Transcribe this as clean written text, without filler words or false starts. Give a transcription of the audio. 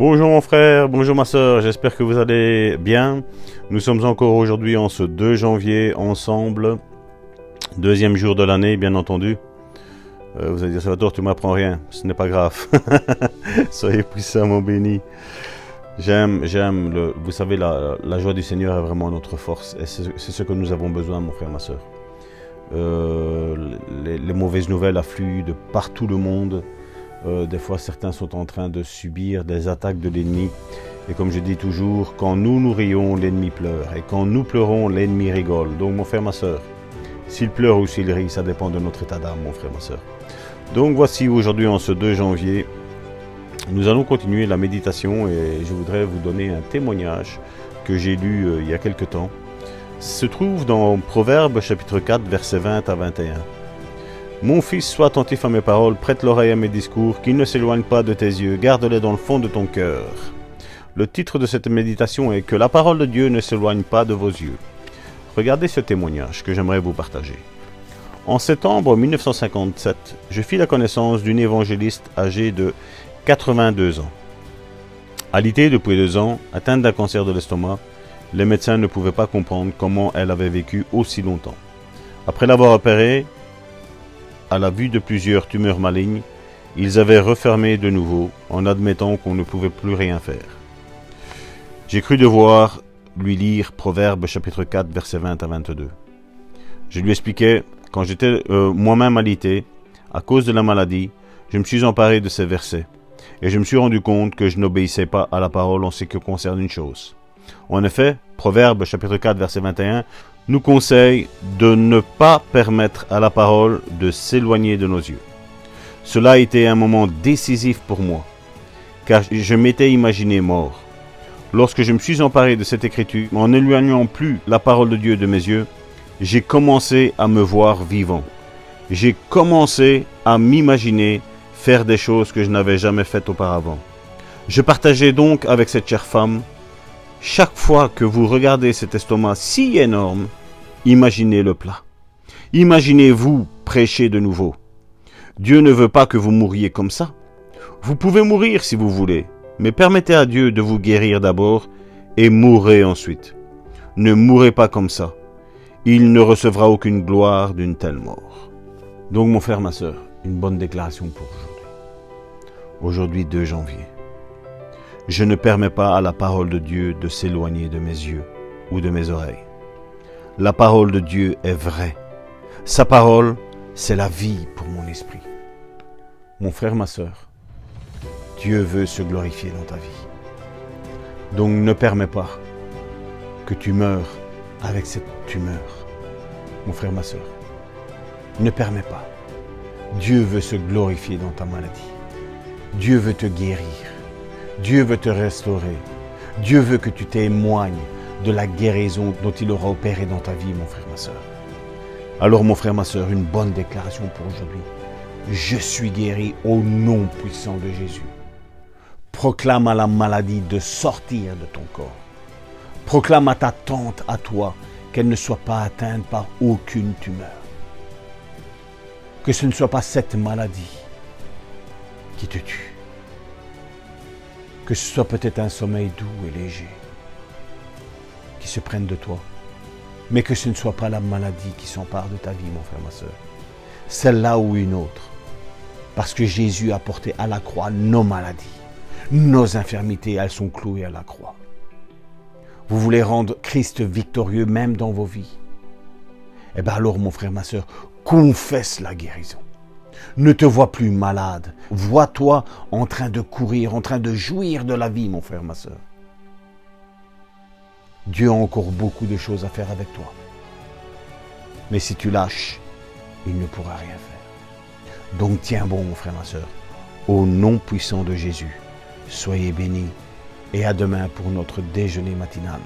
Bonjour mon frère, bonjour ma soeur, j'espère que vous allez bien. Nous sommes encore aujourd'hui en ce 2 janvier ensemble, deuxième jour de l'année bien entendu. Vous allez dire Salvatore, tu m'apprends rien, ce n'est pas grave. Soyez puissamment bénis. Vous savez, la joie du Seigneur est vraiment notre force et c'est ce que nous avons besoin mon frère, ma soeur. Les mauvaises nouvelles affluent de partout le monde. Des fois, certains sont en train de subir des attaques de l'ennemi. Et comme je dis toujours, quand nous rions, l'ennemi pleure. Et quand nous pleurons, l'ennemi rigole. Donc, mon frère, ma soeur, s'il pleure ou s'il rit, ça dépend de notre état d'âme, mon frère, ma soeur. Donc, voici aujourd'hui, en ce 2 janvier, nous allons continuer la méditation et je voudrais vous donner un témoignage que j'ai lu il y a quelque temps. Se trouve dans Proverbes, chapitre 4, versets 20 à 21. Mon fils, sois attentif à mes paroles, prête l'oreille à mes discours, qu'ils ne s'éloignent pas de tes yeux, garde-les dans le fond de ton cœur. Le titre de cette méditation est « Que la parole de Dieu ne s'éloigne pas de vos yeux ». Regardez ce témoignage que j'aimerais vous partager. En septembre 1957, je fis la connaissance d'une évangéliste âgée de 82 ans. Alitée depuis 2 ans, atteinte d'un cancer de l'estomac, les médecins ne pouvaient pas comprendre comment elle avait vécu aussi longtemps. Après l'avoir opérée, à la vue de plusieurs tumeurs malignes, ils avaient refermé de nouveau en admettant qu'on ne pouvait plus rien faire. J'ai cru devoir lui lire Proverbes chapitre 4 versets 20 à 22. Je lui expliquais, quand j'étais moi-même alité, à cause de la maladie, je me suis emparé de ces versets et je me suis rendu compte que je n'obéissais pas à la parole en ce qui concerne une chose. En effet, Proverbes chapitre 4 verset 21 nous conseille de ne pas permettre à la parole de s'éloigner de nos yeux. Cela a été un moment décisif pour moi, car je m'étais imaginé mort. Lorsque je me suis emparé de cette écriture, en n'éloignant plus la parole de Dieu de mes yeux, j'ai commencé à me voir vivant. J'ai commencé à m'imaginer faire des choses que je n'avais jamais faites auparavant. Je partageais donc avec cette chère femme. Chaque fois que vous regardez cet estomac si énorme, imaginez le plat. Imaginez-vous prêcher de nouveau. Dieu ne veut pas que vous mouriez comme ça. Vous pouvez mourir si vous voulez, mais permettez à Dieu de vous guérir d'abord et mourrez ensuite. Ne mourrez pas comme ça. Il ne recevra aucune gloire d'une telle mort. Donc mon frère, ma soeur, une bonne déclaration pour aujourd'hui. Aujourd'hui 2 janvier. Je ne permets pas à la parole de Dieu de s'éloigner de mes yeux ou de mes oreilles. La parole de Dieu est vraie. Sa parole, c'est la vie pour mon esprit. Mon frère, ma soeur, Dieu veut se glorifier dans ta vie. Donc ne permets pas que tu meurs avec cette tumeur. Mon frère, ma soeur, ne permets pas. Dieu veut se glorifier dans ta maladie. Dieu veut te guérir. Dieu veut te restaurer. Dieu veut que tu témoignes de la guérison dont il aura opéré dans ta vie, mon frère, ma soeur. Alors, mon frère, ma soeur, une bonne déclaration pour aujourd'hui. Je suis guéri au nom puissant de Jésus. Proclame à la maladie de sortir de ton corps. Proclame à ta tante, à toi, qu'elle ne soit pas atteinte par aucune tumeur. Que ce ne soit pas cette maladie qui te tue. Que ce soit peut-être un sommeil doux et léger qui se prenne de toi, mais que ce ne soit pas la maladie qui s'empare de ta vie, mon frère, ma soeur. Celle-là ou une autre. Parce que Jésus a porté à la croix nos maladies, nos infirmités, elles sont clouées à la croix. Vous voulez rendre Christ victorieux même dans vos vies? Eh bien alors, mon frère, ma soeur, confesse la guérison. Ne te vois plus malade. Vois-toi en train de courir, en train de jouir de la vie, mon frère, ma soeur. Dieu a encore beaucoup de choses à faire avec toi. Mais si tu lâches, il ne pourra rien faire. Donc tiens bon, mon frère, ma soeur. Au nom puissant de Jésus, soyez bénis et à demain pour notre déjeuner matinal.